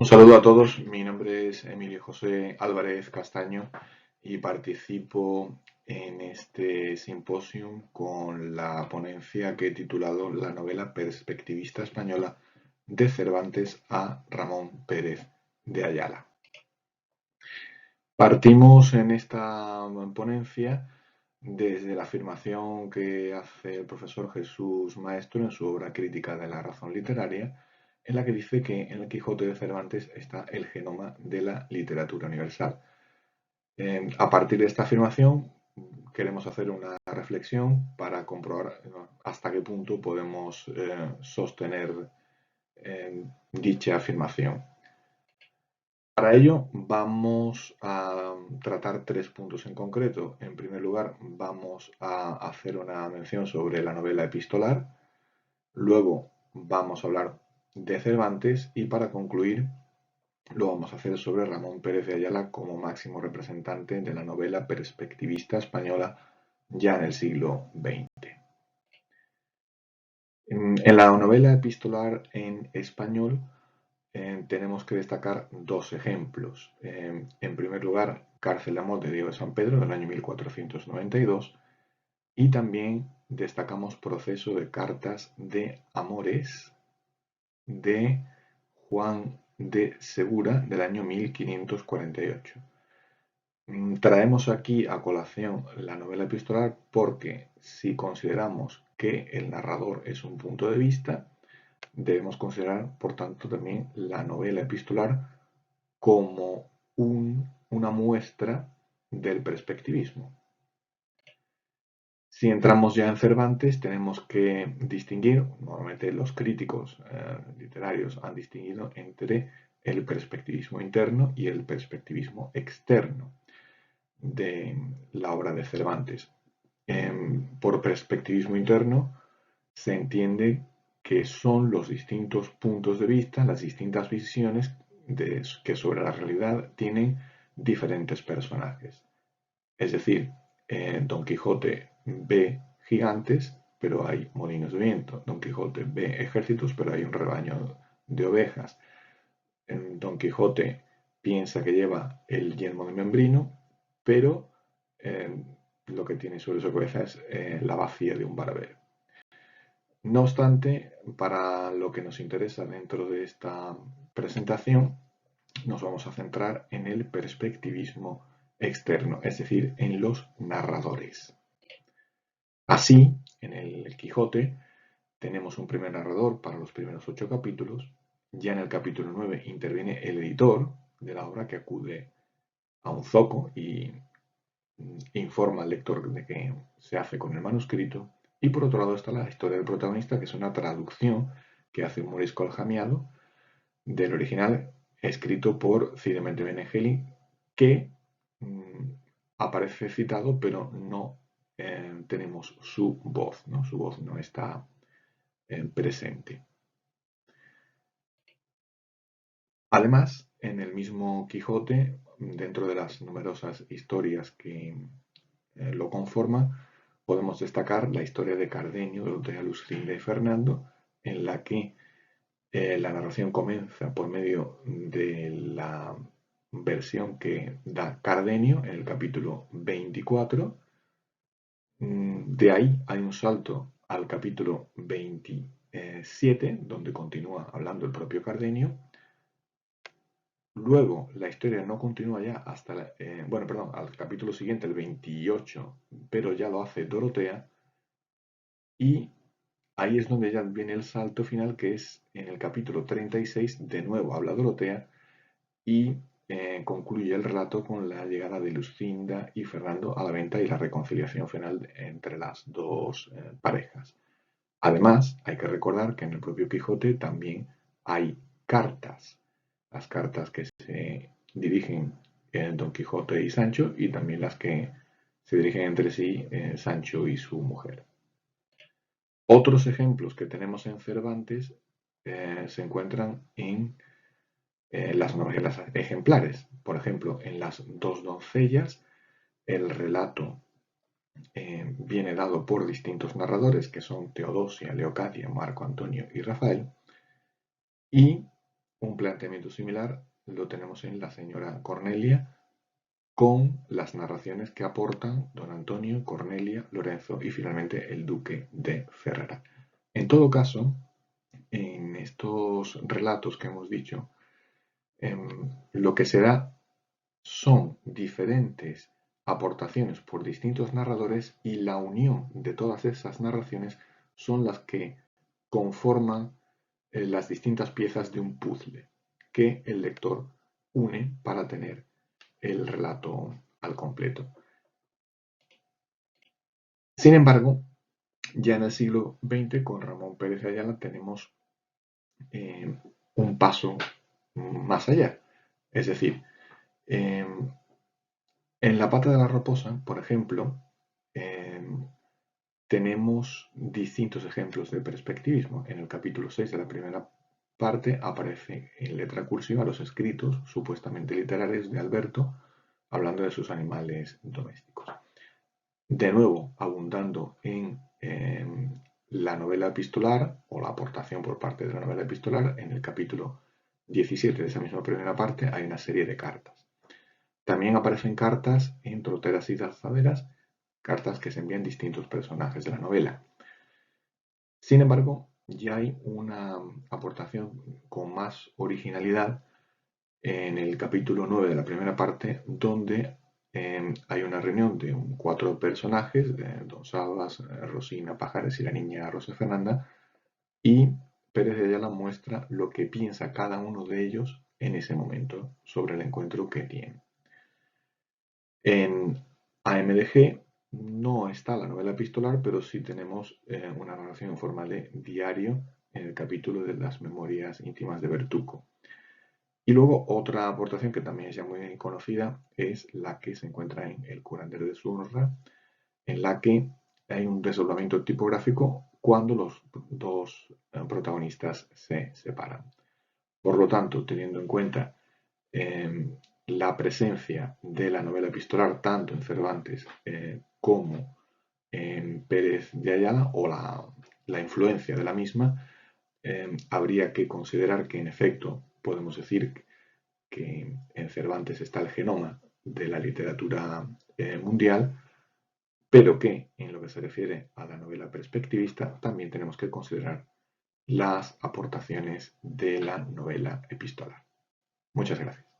Un saludo a todos, mi nombre es Emilio José Álvarez Castaño y participo en este simposium con la ponencia que he titulado La novela perspectivista española de Cervantes a Ramón Pérez de Ayala. Partimos en esta ponencia desde la afirmación que hace el profesor Jesús Maestro en su obra Crítica de la razón literaria, en la que dice que en el Quijote de Cervantes está el genoma de la literatura universal. A partir de esta afirmación, queremos hacer una reflexión para comprobar hasta qué punto podemos sostener dicha afirmación. Para ello vamos a tratar tres puntos en concreto. En primer lugar, vamos a hacer una mención sobre la novela epistolar. Luego vamos a hablar de Cervantes y para concluir lo vamos a hacer sobre Ramón Pérez de Ayala como máximo representante de la novela perspectivista española ya en el siglo XX. En la novela epistolar en español tenemos que destacar dos ejemplos. En primer lugar, Cárcel de Amor de Diego de San Pedro del año 1492 y también destacamos Proceso de Cartas de Amores de Juan de Segura del año 1548. Traemos aquí a colación la novela epistolar porque si consideramos que el narrador es un punto de vista, debemos considerar, por tanto, también la novela epistolar como una muestra del perspectivismo. Si entramos ya en Cervantes, tenemos que distinguir, normalmente los críticos literarios han distinguido entre el perspectivismo interno y el perspectivismo externo de la obra de Cervantes. Por perspectivismo interno se entiende que son los distintos puntos de vista, las distintas visiones que sobre la realidad tienen diferentes personajes. Es decir, Don Quijote ve gigantes, pero hay molinos de viento. Don Quijote ve ejércitos, pero hay un rebaño de ovejas. Don Quijote piensa que lleva el yelmo de membrino, pero lo que tiene sobre su cabeza es la bacía de un barbero. No obstante, para lo que nos interesa dentro de esta presentación, nos vamos a centrar en el perspectivismo externo, es decir, en los narradores. Así, en el Quijote tenemos un primer narrador para los primeros 8 capítulos. Ya en el capítulo 9 interviene el editor de la obra que acude a un zoco y informa al lector de qué se hace con el manuscrito. Y por otro lado está la historia del protagonista, que es una traducción que hace Morisco Aljamiado del original escrito por Cide Benengeli, que aparece citado, pero no tenemos su voz, ¿no? Su voz no está presente. Además, en el mismo Quijote, dentro de las numerosas historias que lo conforman, podemos destacar la historia de Cardenio, Dorotea, Luscinda y Fernando, en la que la narración comienza por medio de la versión que da Cardenio en el capítulo 24. De ahí hay un salto al capítulo 27, donde continúa hablando el propio Cardenio. Luego la historia no continúa ya hasta, al capítulo siguiente, el 28, pero ya lo hace Dorotea. Y ahí es donde ya viene el salto final, que es en el capítulo 36, de nuevo habla Dorotea y concluye el relato con la llegada de Luscinda y Fernando a la venta y la reconciliación final entre las dos parejas. Además, hay que recordar que en el propio Quijote también hay cartas, las cartas que se dirigen Don Quijote y Sancho y también las que se dirigen entre sí Sancho y su mujer. Otros ejemplos que tenemos en Cervantes se encuentran en las novelas ejemplares. Por ejemplo, en Las dos doncellas, el relato viene dado por distintos narradores, que son Teodosia, Leocadia, Marco Antonio y Rafael. Y Un planteamiento similar lo tenemos en La señora Cornelia, con las narraciones que aportan don Antonio, Cornelia, Lorenzo y finalmente el duque de Ferrara. En todo caso, en estos relatos que hemos dicho, lo que se da son diferentes aportaciones por distintos narradores y la unión de todas esas narraciones son las que conforman las distintas piezas de un puzzle que el lector une para tener el relato al completo. Sin embargo, ya en el siglo XX, con Ramón Pérez de Ayala, tenemos un paso más allá. Es decir, en La pata de la raposa, por ejemplo, tenemos distintos ejemplos de perspectivismo. En el capítulo 6 de la primera parte aparece en letra cursiva los escritos supuestamente literarios de Alberto hablando de sus animales domésticos. De nuevo, abundando en la novela epistolar o la aportación por parte de la novela epistolar, en el capítulo 17 de esa misma primera parte hay una serie de cartas. También aparecen cartas en Troteras y Zazaderas, cartas que se envían distintos personajes de la novela. Sin embargo, ya hay una aportación con más originalidad en el capítulo 9 de la primera parte, donde hay una reunión de 4 personajes, Don Sabas, Rosina Pajares y la niña Rosa Fernanda, y Pérez de Ayala muestra lo que piensa cada uno de ellos en ese momento sobre el encuentro que tienen. En AMDG no está la novela epistolar, pero sí tenemos una narración en forma de diario en el capítulo de las memorias íntimas de Bertuco. Y luego otra aportación que también es ya muy conocida es la que se encuentra en El curandero de Zurra, en la que hay un desdoblamiento tipográfico cuando los dos protagonistas se separan. Por lo tanto, teniendo en cuenta la presencia de la novela epistolar tanto en Cervantes como en Pérez de Ayala o la influencia de la misma, habría que considerar que en efecto podemos decir que en Cervantes está el genoma de la literatura mundial, pero que en lo que se refiere a la novela perspectivista también tenemos que considerar las aportaciones de la novela epistolar. Muchas gracias.